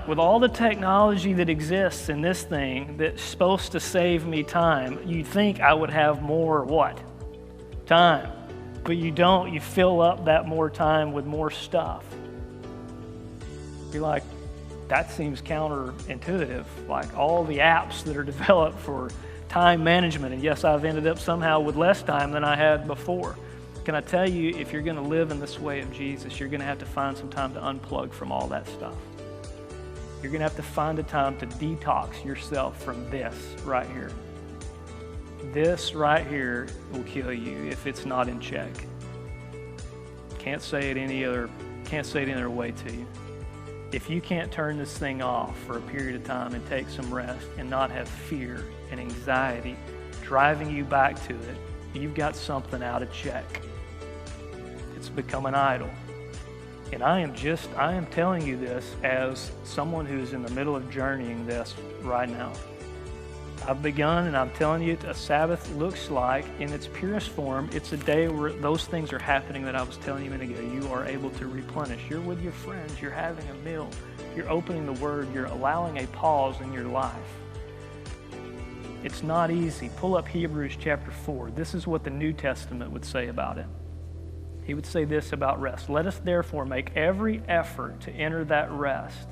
with all the technology that exists in this thing that's supposed to save me time, you'd think I would have more what? Time. But you don't. You fill up that more time with more stuff. You're like, that seems counterintuitive. Like all the apps that are developed for time management. And yes, I've ended up somehow with less time than I had before. Can I tell you, if you're going to live in this way of Jesus, you're going to have to find some time to unplug from all that stuff. You're going to have to find a time to detox yourself from this right here. This right here will kill you if it's not in check. Can't say it any other way to you. If you can't turn this thing off for a period of time and take some rest and not have fear and anxiety driving you back to it, you've got something out of check. It's become an idol. And I am telling you this as someone who's in the middle of journeying this right now. I've begun, and I'm telling you, a Sabbath looks like, in its purest form, it's a day where those things are happening that I was telling you a minute ago. You are able to replenish. You're with your friends. You're having a meal. You're opening the Word. You're allowing a pause in your life. It's not easy. Pull up Hebrews chapter 4. This is what the New Testament would say about it. He would say this about rest. Let us therefore make every effort to enter that rest,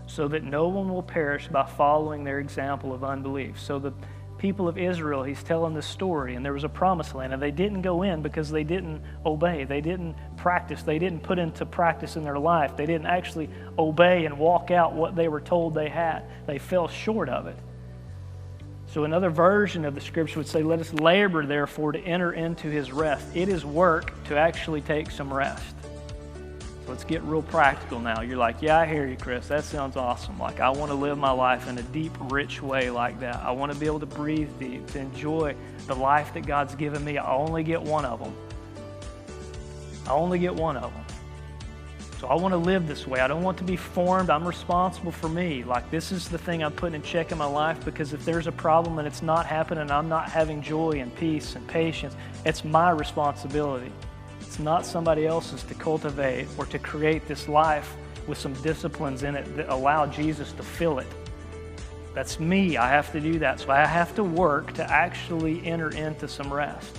so that no one will perish by following their example of unbelief. So the people of Israel, he's telling this story, and there was a promised land, and they didn't go in because they didn't obey. They didn't practice. They didn't put into practice in their life. They didn't actually obey and walk out what they were told they had. They fell short of it. So another version of the scripture would say, let us labor, therefore, to enter into his rest. It is work to actually take some rest. Let's get real practical now. You're like, yeah, I hear you, Chris. That sounds awesome. Like, I want to live my life in a deep, rich way like that. I want to be able to breathe deep, to enjoy the life that God's given me. I only get one of them. I only get one of them. So I want to live this way. I don't want to be formed. I'm responsible for me. Like, this is the thing I'm putting in check in my life, because if there's a problem and it's not happening, I'm not having joy and peace and patience, it's my responsibility. It's not somebody else's to cultivate or to create this life with some disciplines in it that allow Jesus to fill it. That's me. I have to do that. So I have to work to actually enter into some rest.